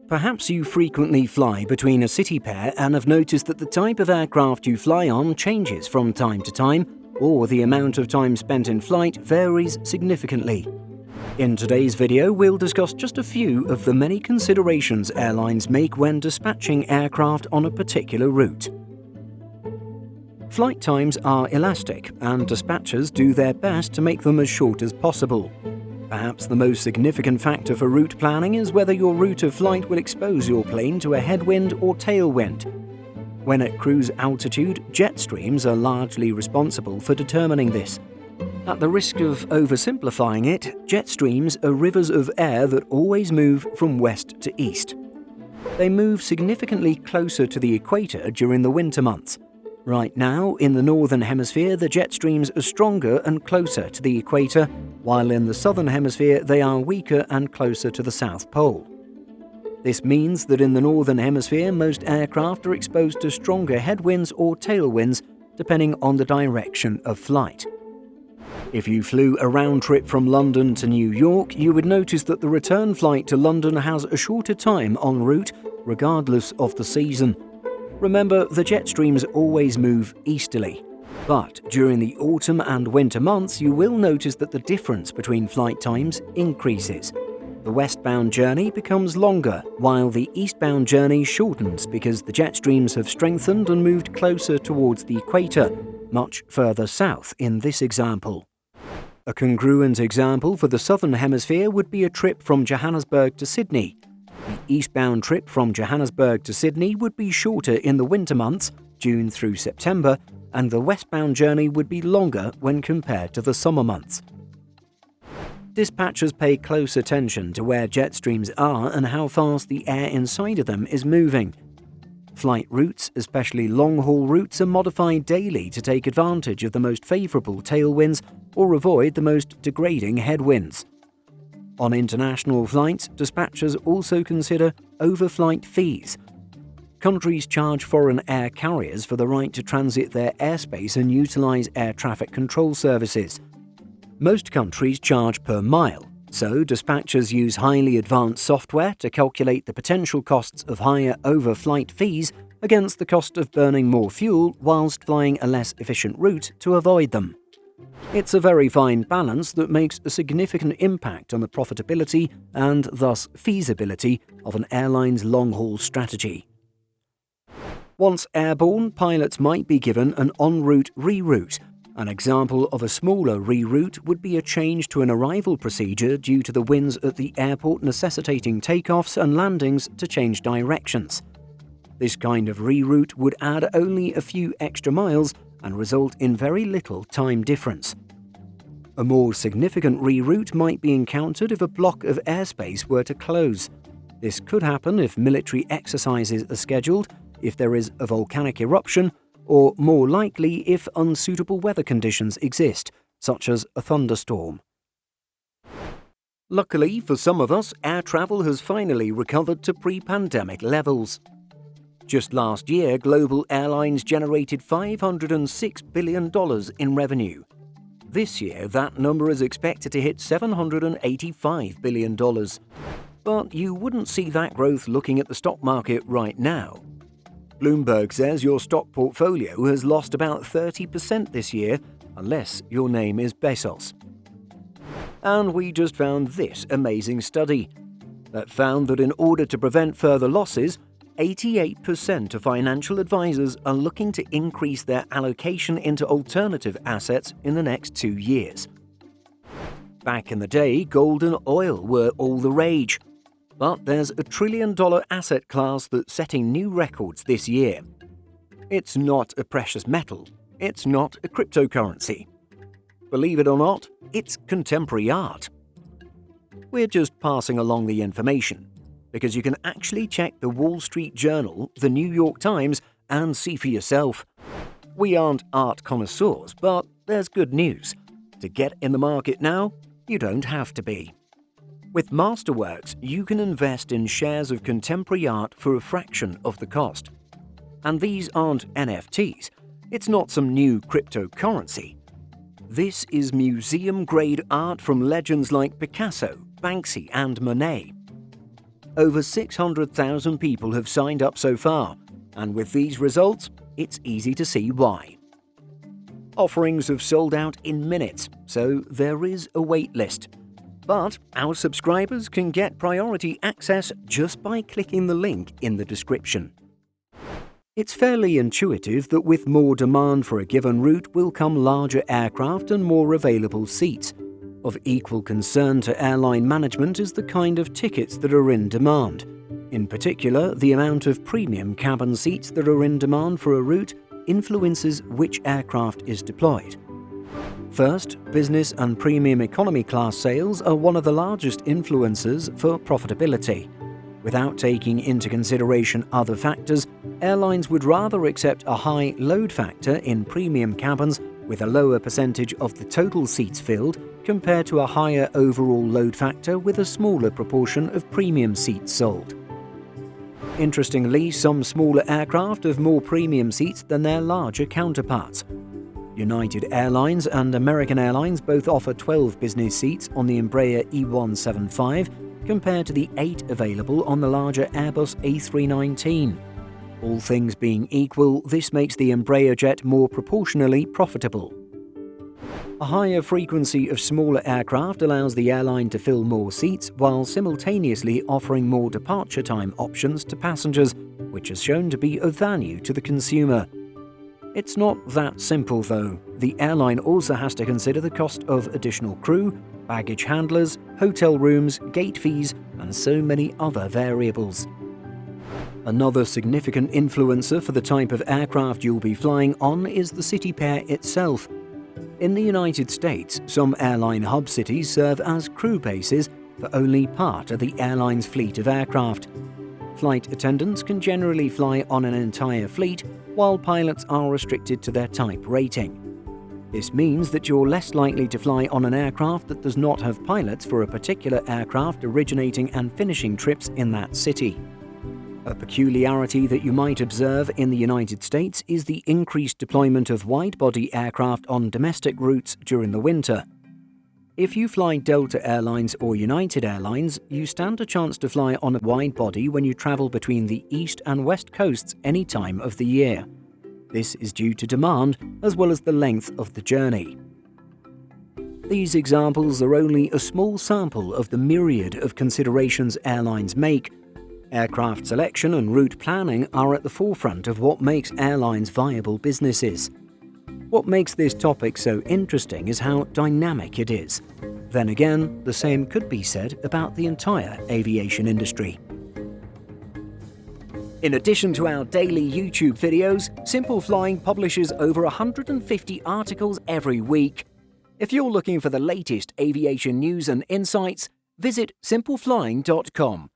Perhaps you frequently fly between a city pair and have noticed that the type of aircraft you fly on changes from time to time, or the amount of time spent in flight varies significantly. In today's video, we'll discuss just a few of the many considerations airlines make when dispatching aircraft on a particular route. Flight times are elastic, and dispatchers do their best to make them as short as possible. Perhaps the most significant factor for route planning is whether your route of flight will expose your plane to a headwind or tailwind. When at cruise altitude, jet streams are largely responsible for determining this. At the risk of oversimplifying it, jet streams are rivers of air that always move from west to east. They move significantly closer to the equator during the winter months. Right now, in the northern hemisphere, the jet streams are stronger and closer to the equator, while in the southern hemisphere they are weaker and closer to the South Pole. This means that in the northern hemisphere, most aircraft are exposed to stronger headwinds or tailwinds, depending on the direction of flight. If you flew a round trip from London to New York, you would notice that the return flight to London has a shorter time en route, regardless of the season. Remember, the jet streams always move easterly. But during the autumn and winter months, you will notice that the difference between flight times increases. The westbound journey becomes longer, while the eastbound journey shortens because the jet streams have strengthened and moved closer towards the equator, much further south in this example. A congruent example for the southern hemisphere would be a trip from Johannesburg to Sydney. The eastbound trip from Johannesburg to Sydney would be shorter in the winter months, June through September, and the westbound journey would be longer when compared to the summer months. Dispatchers pay close attention to where jet streams are and how fast the air inside of them is moving. Flight routes, especially long-haul routes, are modified daily to take advantage of the most favourable tailwinds or avoid the most degrading headwinds. On international flights, dispatchers also consider overflight fees. Countries charge foreign air carriers for the right to transit their airspace and utilize air traffic control services. Most countries charge per mile, so dispatchers use highly advanced software to calculate the potential costs of higher overflight fees against the cost of burning more fuel whilst flying a less efficient route to avoid them. It's a very fine balance that makes a significant impact on the profitability and thus feasibility of an airline's long-haul strategy. Once airborne, pilots might be given an en route reroute. An example of a smaller reroute would be a change to an arrival procedure due to the winds at the airport necessitating takeoffs and landings to change directions. This kind of reroute would add only a few extra miles and result in very little time difference. A more significant reroute might be encountered if a block of airspace were to close. This could happen if military exercises are scheduled, if there is a volcanic eruption, or more likely if unsuitable weather conditions exist, such as a thunderstorm. Luckily for some of us, air travel has finally recovered to pre-pandemic levels. Just last year, global airlines generated $506 billion in revenue. This year, that number is expected to hit $785 billion. But you wouldn't see that growth looking at the stock market right now. Bloomberg says your stock portfolio has lost about 30% this year, unless your name is Bezos. And we just found this amazing study that found that in order to prevent further losses, 88% of financial advisors are looking to increase their allocation into alternative assets in the next 2 years. Back in the day, gold and oil were all the rage. But there's a $1 trillion asset class that's setting new records this year. It's not a precious metal. It's not a cryptocurrency. Believe it or not, it's contemporary art. We're just passing along the information, because you can actually check the Wall Street Journal, the New York Times, and see for yourself. We aren't art connoisseurs, but there's good news. To get in the market now, you don't have to be. With Masterworks, you can invest in shares of contemporary art for a fraction of the cost. And these aren't NFTs. It's not some new cryptocurrency. This is museum-grade art from legends like Picasso, Banksy, and Monet. Over 600,000 people have signed up so far, and with these results, it's easy to see why. Offerings have sold out in minutes, so there is a wait list. But our subscribers can get priority access just by clicking the link in the description. It's fairly intuitive that with more demand for a given route will come larger aircraft and more available seats. Of equal concern to airline management is the kind of tickets that are in demand. In particular, the amount of premium cabin seats that are in demand for a route influences which aircraft is deployed. First, business and premium economy class sales are one of the largest influencers for profitability. Without taking into consideration other factors, airlines would rather accept a high load factor in premium cabins with a lower percentage of the total seats filled compared to a higher overall load factor with a smaller proportion of premium seats sold. Interestingly, some smaller aircraft have more premium seats than their larger counterparts. United Airlines and American Airlines both offer 12 business seats on the Embraer E175 compared to the 8 available on the larger Airbus A319. All things being equal, this makes the Embraer jet more proportionally profitable. A higher frequency of smaller aircraft allows the airline to fill more seats while simultaneously offering more departure time options to passengers, which has shown to be of value to the consumer. It's not that simple though. The airline also has to consider the cost of additional crew, baggage handlers, hotel rooms, gate fees, and so many other variables. Another significant influencer for the type of aircraft you'll be flying on is the city pair itself. In the United States, some airline hub cities serve as crew bases for only part of the airline's fleet of aircraft. Flight attendants can generally fly on an entire fleet, while pilots are restricted to their type rating. This means that you're less likely to fly on an aircraft that does not have pilots for a particular aircraft originating and finishing trips in that city. A peculiarity that you might observe in the United States is the increased deployment of wide-body aircraft on domestic routes during the winter. If you fly Delta Airlines or United Airlines, you stand a chance to fly on a wide-body when you travel between the east and west coasts any time of the year. This is due to demand as well as the length of the journey. These examples are only a small sample of the myriad of considerations airlines make. Aircraft selection and route planning are at the forefront of what makes airlines viable businesses. What makes this topic so interesting is how dynamic it is. Then again, the same could be said about the entire aviation industry. In addition to our daily YouTube videos, Simple Flying publishes over 150 articles every week. If you're looking for the latest aviation news and insights, visit simpleflying.com.